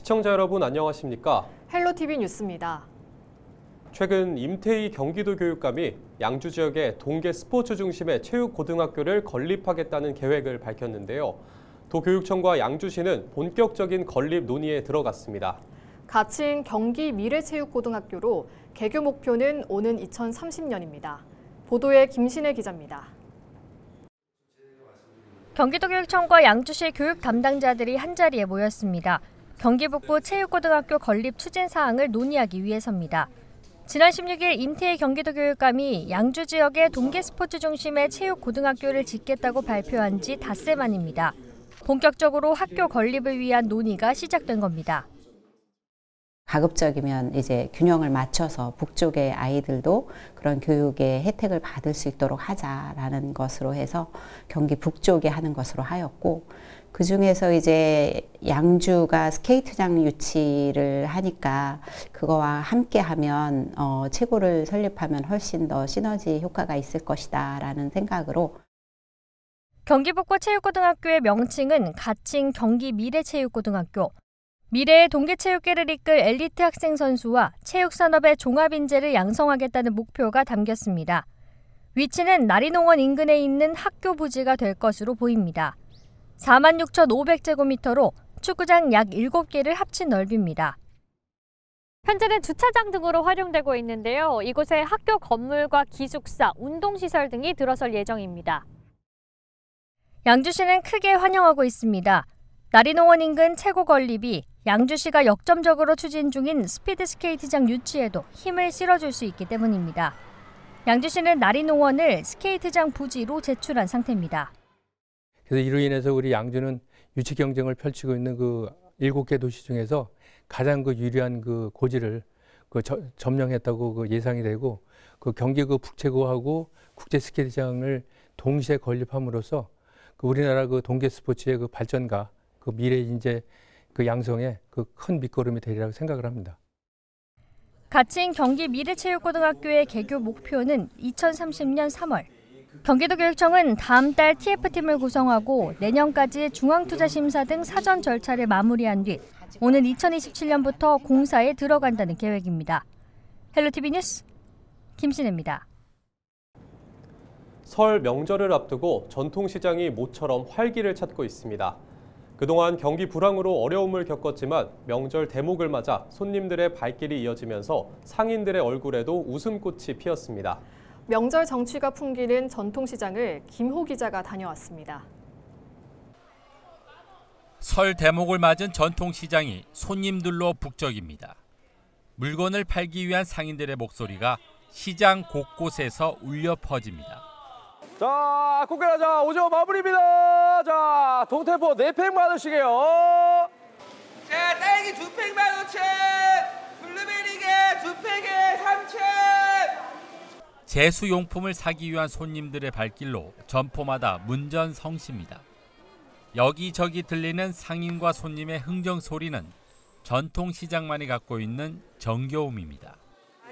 시청자 여러분 안녕하십니까? 헬로티비 뉴스입니다. 최근 임태희 경기도 교육감이 양주 지역의 동계 스포츠 중심의 체육고등학교를 건립하겠다는 계획을 밝혔는데요. 도교육청과 양주시는 본격적인 건립 논의에 들어갔습니다. 가칭 경기 미래체육고등학교로 개교 목표는 오는 2030년입니다. 보도에 김신혜 기자입니다. 경기도교육청과 양주시 교육 담당자들이 한자리에 모였습니다. 경기북부 체육고등학교 건립 추진 사항을 논의하기 위해서입니다. 지난 16일 임태희 경기도 교육감이 양주 지역의 동계 스포츠 중심의 체육고등학교를 짓겠다고 발표한 지 닷새 만입니다. 본격적으로 학교 건립을 위한 논의가 시작된 겁니다. 가급적이면 이제 균형을 맞춰서 북쪽의 아이들도 그런 교육의 혜택을 받을 수 있도록 하자라는 것으로 해서 경기 북쪽에 하는 것으로 하였고, 그 중에서 이제 양주가 스케이트장 유치를 하니까 그거와 함께 하면 체고를 설립하면 훨씬 더 시너지 효과가 있을 것이다라는 생각으로. 경기북부 체육고등학교의 명칭은 가칭 경기 미래체육고등학교. 미래의 동계체육계를 이끌 엘리트 학생 선수와 체육산업의 종합인재를 양성하겠다는 목표가 담겼습니다. 위치는 나리농원 인근에 있는 학교 부지가 될 것으로 보입니다. 46,500제곱미터로 축구장 약 7개를 합친 넓이입니다. 현재는 주차장 등으로 활용되고 있는데요. 이곳에 학교 건물과 기숙사, 운동시설 등이 들어설 예정입니다. 양주시는 크게 환영하고 있습니다. 나리농원 인근 최고 건립이 양주시가 역점적으로 추진 중인 스피드스케이트장 유치에도 힘을 실어줄 수 있기 때문입니다. 양주시는 나리농원을 스케이트장 부지로 제출한 상태입니다. 그래서 이로 인해서 우리 양주는 유치 경쟁을 펼치고 있는 그 7개 도시 중에서 가장 유리한 고지를 점령했다고 예상이 되고, 경기 북체고하고 국제 스케이트장을 동시에 건립함으로써 우리나라 동계 스포츠의 발전과 미래 인재 양성에 큰 밑거름이 되리라고 생각을 합니다. 가칭 경기 미래체육고등학교의 개교 목표는 2030년 3월. 경기도교육청은 다음 달 TF팀을 구성하고 내년까지 중앙투자심사 등 사전 절차를 마무리한 뒤 오는 2027년부터 공사에 들어간다는 계획입니다. 헬로티비 뉴스 김신혜입니다. 설 명절을 앞두고 전통시장이 모처럼 활기를 찾고 있습니다. 그동안 경기 불황으로 어려움을 겪었지만 명절 대목을 맞아 손님들의 발길이 이어지면서 상인들의 얼굴에도 웃음꽃이 피었습니다. 명절 정취가 풍기는 전통시장을 김호 기자가 다녀왔습니다. 설 대목을 맞은 전통시장이 손님들로 북적입니다. 물건을 팔기 위한 상인들의 목소리가 시장 곳곳에서 울려 퍼집니다. 자, 꽃게라 오징어 마무리입니다. 자, 동태포 4팩 받으시게요. 자, 딸기 2팩 15,000, 블루베리게 2팩에 3,000. 제수용품을 사기 위한 손님들의 발길로 점포마다 문전성시입니다. 여기저기 들리는 상인과 손님의 흥정 소리는 전통시장만이 갖고 있는 정겨움입니다.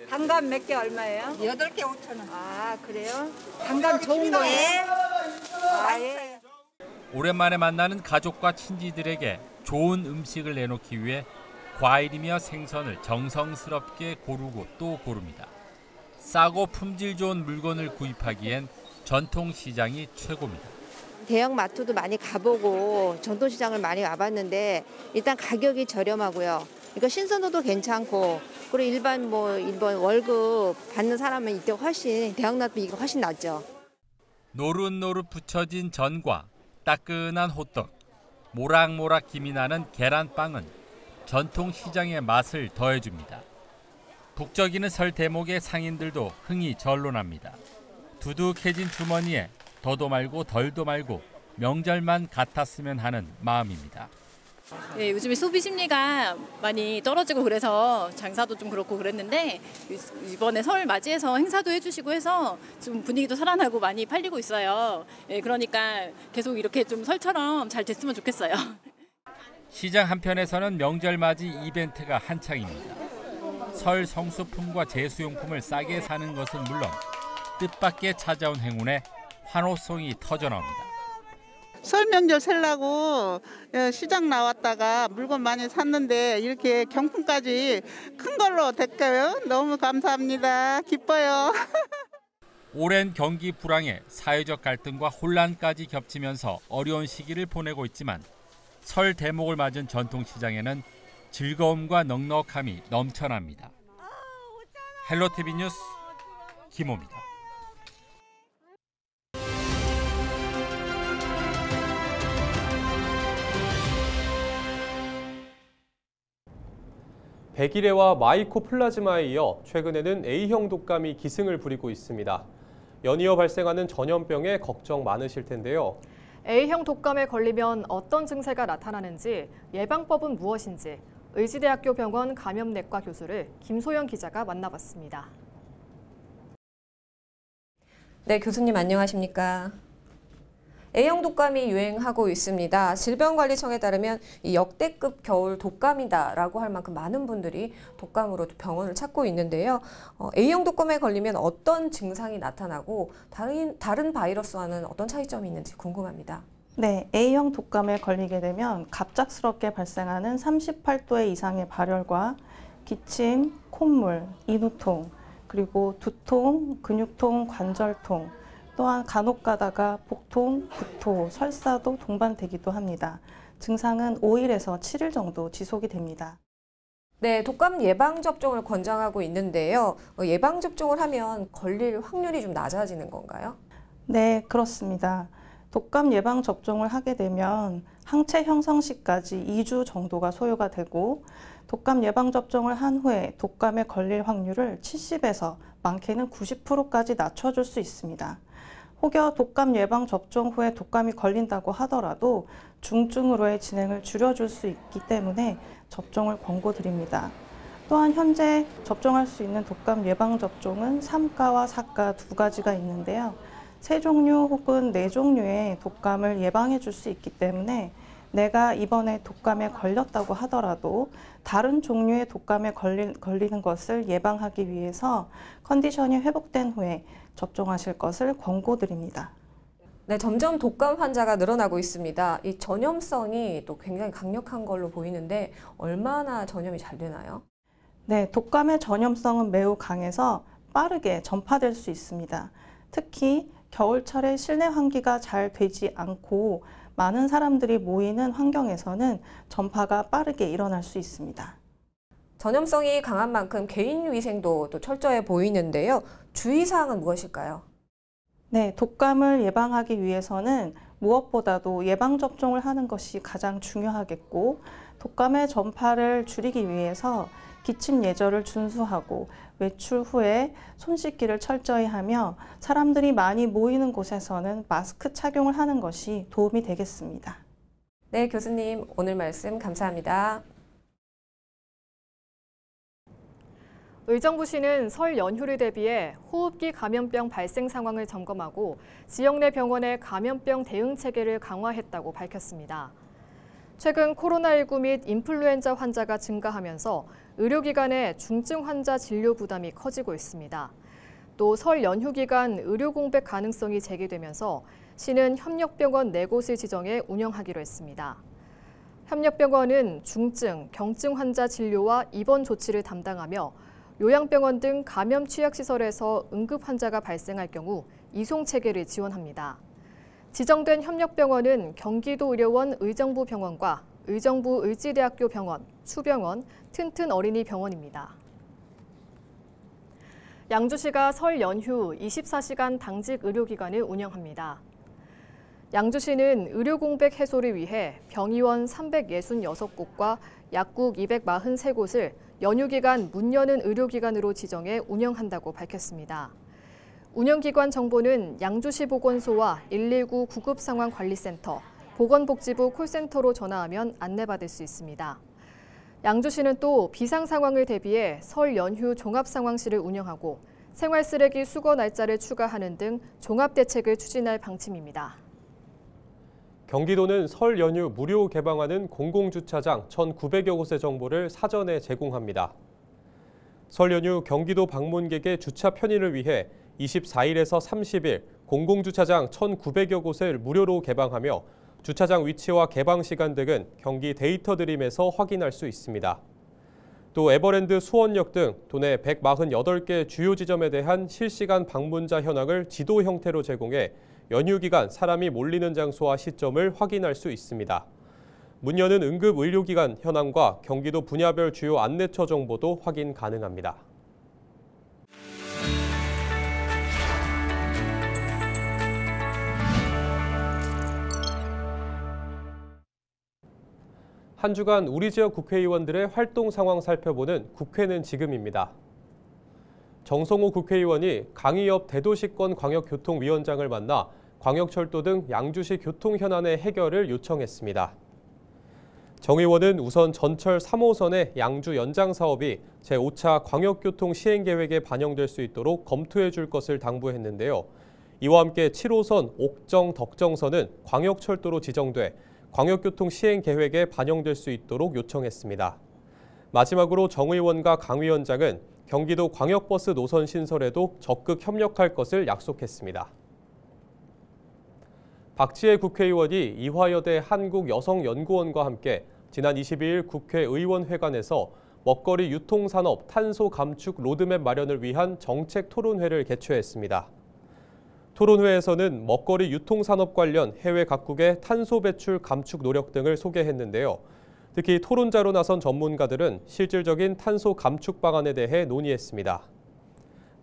단감 몇 개 얼마예요? 8개 5,000원. 아, 그래요? 단감 좋은 거예요? 아, 예. 오랜만에 만나는 가족과 친지들에게 좋은 음식을 내놓기 위해 과일이며 생선을 정성스럽게 고르고 또 고릅니다. 싸고 품질 좋은 물건을 구입하기엔 전통시장이 최고입니다. 대형 마트도 많이 가보고 전통시장을 많이 와봤는데 일단 가격이 저렴하고요. 그러니까 신선도도 괜찮고, 그리고 일반 월급 받는 사람은 이때 훨씬 대형마트 이게 훨씬 낫죠. 노릇노릇 붙여진 전과 따끈한 호떡, 모락모락 김이 나는 계란빵은 전통시장의 맛을 더해줍니다. 북적이는 설 대목의 상인들도 흥이 절로 납니다. 두둑해진 주머니에 더도 말고 덜도 말고 명절만 같았으면 하는 마음입니다. 네, 요즘에 소비 심리가 많이 떨어지고 그래서 장사도 좀 그렇고 그랬는데 이번에 설 맞이해서 행사도 해주시고 해서 좀 분위기도 살아나고 많이 팔리고 있어요. 네, 그러니까 계속 이렇게 좀 설처럼 잘 됐으면 좋겠어요. 시장 한편에서는 명절 맞이 이벤트가 한창입니다. 설 성수품과 제수용품을 싸게 사는 것은 물론 뜻밖의 찾아온 행운에 환호성이 터져나옵니다. 설 명절 세려고 시장 나왔다가 물건 많이 샀는데 이렇게 경품까지 큰 걸로 됐고요. 너무 감사합니다. 기뻐요. 오랜 경기 불황에 사회적 갈등과 혼란까지 겹치면서 어려운 시기를 보내고 있지만 설 대목을 맞은 전통시장에는 즐거움과 넉넉함이 넘쳐납니다. 헬로티비 뉴스 김호입니다. 백일해와 마이코플라즈마에 이어 최근에는 A형 독감이 기승을 부리고 있습니다. 연이어 발생하는 전염병에 걱정 많으실 텐데요. A형 독감에 걸리면 어떤 증세가 나타나는지, 예방법은 무엇인지 의지대학교 병원 감염내과 교수를 김소영 기자가 만나봤습니다. 네, 교수님 안녕하십니까? A형 독감이 유행하고 있습니다. 질병관리청에 따르면 이 역대급 겨울 독감이다라고 할 만큼 많은 분들이 독감으로 병원을 찾고 있는데요. A형 독감에 걸리면 어떤 증상이 나타나고 다른 바이러스와는 어떤 차이점이 있는지 궁금합니다. 네, A형 독감에 걸리게 되면 갑작스럽게 발생하는 38도 이상의 발열과 기침, 콧물, 인후통, 그리고 두통, 근육통, 관절통, 또한 간혹 가다가 복통, 구토, 설사도 동반되기도 합니다. 증상은 5일에서 7일 정도 지속이 됩니다. 네, 독감 예방접종을 권장하고 있는데요. 예방접종을 하면 걸릴 확률이 좀 낮아지는 건가요? 네, 그렇습니다. 독감 예방접종을 하게 되면 항체 형성 시까지 2주 정도가 소요가 되고, 독감 예방접종을 한 후에 독감에 걸릴 확률을 70에서 많게는 90%까지 낮춰줄 수 있습니다. 혹여 독감 예방접종 후에 독감이 걸린다고 하더라도 중증으로의 진행을 줄여줄 수 있기 때문에 접종을 권고드립니다. 또한 현재 접종할 수 있는 독감 예방접종은 3가와 4가 두 가지가 있는데요. 3종류 혹은 4종류의 독감을 예방해 줄 수 있기 때문에 내가 이번에 독감에 걸렸다고 하더라도 다른 종류의 독감에 걸리는 것을 예방하기 위해서 컨디션이 회복된 후에 접종하실 것을 권고드립니다. 네, 점점 독감 환자가 늘어나고 있습니다. 이 전염성이 또 굉장히 강력한 걸로 보이는데 얼마나 전염이 잘 되나요? 네, 독감의 전염성은 매우 강해서 빠르게 전파될 수 있습니다. 특히 겨울철에 실내 환기가 잘 되지 않고 많은 사람들이 모이는 환경에서는 전파가 빠르게 일어날 수 있습니다. 전염성이 강한 만큼 개인 위생도 또 철저해 보이는데요. 주의사항은 무엇일까요? 네, 독감을 예방하기 위해서는 무엇보다도 예방접종을 하는 것이 가장 중요하겠고, 독감의 전파를 줄이기 위해서 기침 예절을 준수하고 외출 후에 손 씻기를 철저히 하며 사람들이 많이 모이는 곳에서는 마스크 착용을 하는 것이 도움이 되겠습니다. 네, 교수님 오늘 말씀 감사합니다. 의정부시는 설 연휴를 대비해 호흡기 감염병 발생 상황을 점검하고 지역 내 병원의 감염병 대응 체계를 강화했다고 밝혔습니다. 최근 코로나19 및 인플루엔자 환자가 증가하면서 의료기관의 중증 환자 진료 부담이 커지고 있습니다. 또 설 연휴 기간 의료 공백 가능성이 제기되면서 시는 협력병원 4곳을 지정해 운영하기로 했습니다. 협력병원은 중증, 경증 환자 진료와 입원 조치를 담당하며 요양병원 등 감염 취약시설에서 응급 환자가 발생할 경우 이송 체계를 지원합니다. 지정된 협력병원은 경기도의료원 의정부병원과 의정부 의지대학교 병원, 수병원, 튼튼 어린이병원입니다. 양주시가 설 연휴 24시간 당직 의료기관을 운영합니다. 양주시는 의료 공백 해소를 위해 병의원 366곳과 약국 243곳을 연휴 기간 문 여는 의료기관으로 지정해 운영한다고 밝혔습니다. 운영기관 정보는 양주시 보건소와 119 구급상황관리센터, 보건복지부 콜센터로 전화하면 안내받을 수 있습니다. 양주시는 또 비상 상황을 대비해 설 연휴 종합상황실을 운영하고 생활쓰레기 수거 날짜를 추가하는 등 종합대책을 추진할 방침입니다. 경기도는 설 연휴 무료 개방하는 공공주차장 1,900여 곳의 정보를 사전에 제공합니다. 설 연휴 경기도 방문객의 주차 편의를 위해 24일에서 30일 공공주차장 1,900여 곳을 무료로 개방하며 주차장 위치와 개방 시간 등은 경기 데이터 드림에서 확인할 수 있습니다. 또 에버랜드 수원역 등 도내 148개 주요 지점에 대한 실시간 방문자 현황을 지도 형태로 제공해 연휴 기간 사람이 몰리는 장소와 시점을 확인할 수 있습니다. 문 여는 응급의료기관 현황과 경기도 분야별 주요 안내처 정보도 확인 가능합니다. 한 주간 우리 지역 국회의원들의 활동 상황 살펴보는 국회는 지금입니다. 정성호 국회의원이 강의엽 대도시권 광역교통위원장을 만나 광역철도 등 양주시 교통 현안의 해결을 요청했습니다. 정 의원은 우선 전철 3호선의 양주 연장 사업이 제5차 광역교통 시행계획에 반영될 수 있도록 검토해 줄 것을 당부했는데요. 이와 함께 7호선 옥정 덕정선은 광역철도로 지정돼 광역교통 시행계획에 반영될 수 있도록 요청했습니다. 마지막으로 정 의원과 강 위원장은 경기도 광역버스 노선 신설에도 적극 협력할 것을 약속했습니다. 박지혜 국회의원이 이화여대 한국여성연구원과 함께 지난 22일 국회의원회관에서 먹거리 유통산업 탄소 감축 로드맵 마련을 위한 정책 토론회를 개최했습니다. 토론회에서는 먹거리 유통산업 관련 해외 각국의 탄소 배출 감축 노력 등을 소개했는데요. 특히 토론자로 나선 전문가들은 실질적인 탄소 감축 방안에 대해 논의했습니다.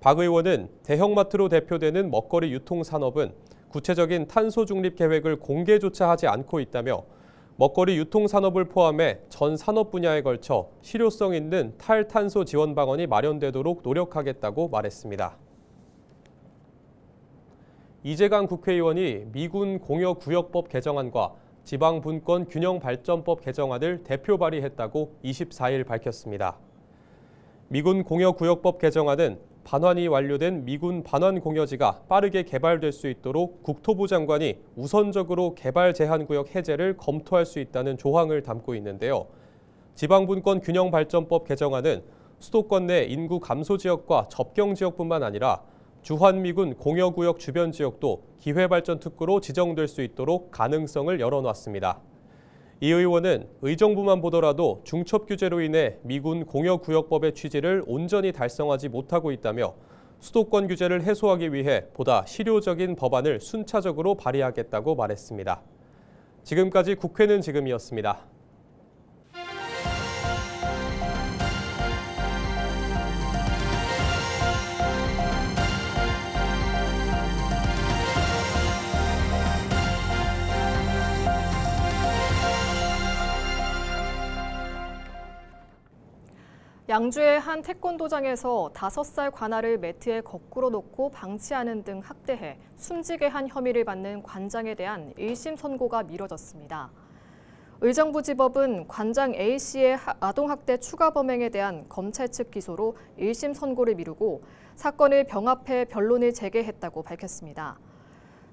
박 의원은 대형마트로 대표되는 먹거리 유통산업은 구체적인 탄소 중립 계획을 공개조차 하지 않고 있다며 먹거리 유통산업을 포함해 전 산업 분야에 걸쳐 실효성 있는 탈탄소 지원 방안이 마련되도록 노력하겠다고 말했습니다. 이재강 국회의원이 미군 공여구역법 개정안과 지방분권균형발전법 개정안을 대표 발의했다고 24일 밝혔습니다. 미군 공여구역법 개정안은 반환이 완료된 미군 반환공여지가 빠르게 개발될 수 있도록 국토부 장관이 우선적으로 개발 제한구역 해제를 검토할 수 있다는 조항을 담고 있는데요. 지방분권균형발전법 개정안은 수도권 내 인구 감소 지역과 접경 지역뿐만 아니라 주한미군 공여구역 주변 지역도 기회발전특구로 지정될 수 있도록 가능성을 열어놨습니다. 이 의원은 의정부만 보더라도 중첩 규제로 인해 미군 공여구역법의 취지를 온전히 달성하지 못하고 있다며 수도권 규제를 해소하기 위해 보다 실효적인 법안을 순차적으로 발의하겠다고 말했습니다. 지금까지 국회는 지금이었습니다. 양주의 한 태권도장에서 5살 관아를 매트에 거꾸로 놓고 방치하는 등 학대해 숨지게 한 혐의를 받는 관장에 대한 1심 선고가 미뤄졌습니다. 의정부지법은 관장 A씨의 아동학대 추가 범행에 대한 검찰 측 기소로 1심 선고를 미루고 사건을 병합해 변론을 재개했다고 밝혔습니다.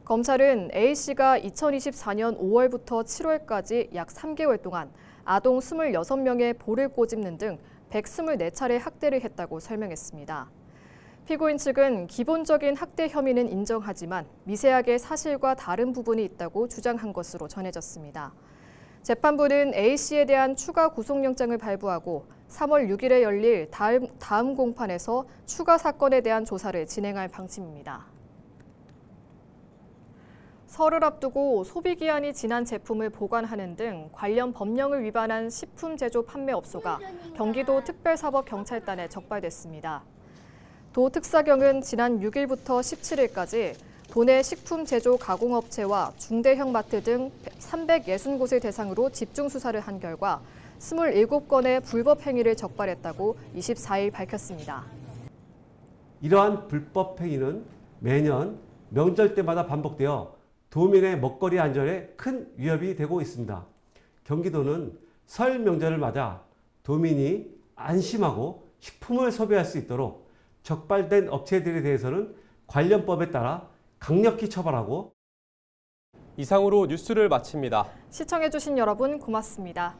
검찰은 A씨가 2024년 5월부터 7월까지 약 3개월 동안 아동 26명의 볼을 꼬집는 등 124차례 학대를 했다고 설명했습니다. 피고인 측은 기본적인 학대 혐의는 인정하지만 미세하게 사실과 다른 부분이 있다고 주장한 것으로 전해졌습니다. 재판부는 A씨에 대한 추가 구속영장을 발부하고 3월 6일에 열릴 다음 공판에서 추가 사건에 대한 조사를 진행할 방침입니다. 설을 앞두고 소비기한이 지난 제품을 보관하는 등 관련 법령을 위반한 식품 제조 판매업소가 경기도 특별사법경찰단에 적발됐습니다. 도 특사경은 지난 6일부터 17일까지 도내 식품 제조 가공업체와 중대형 마트 등 360곳을 대상으로 집중 수사를 한 결과 27건의 불법 행위를 적발했다고 24일 밝혔습니다. 이러한 불법 행위는 매년 명절 때마다 반복되어 도민의 먹거리 안전에 큰 위협이 되고 있습니다. 경기도는 설 명절을 맞아 도민이 안심하고 식품을 소비할 수 있도록 적발된 업체들에 대해서는 관련법에 따라 강력히 처벌하고 이상으로 뉴스를 마칩니다. 시청해주신 여러분 고맙습니다.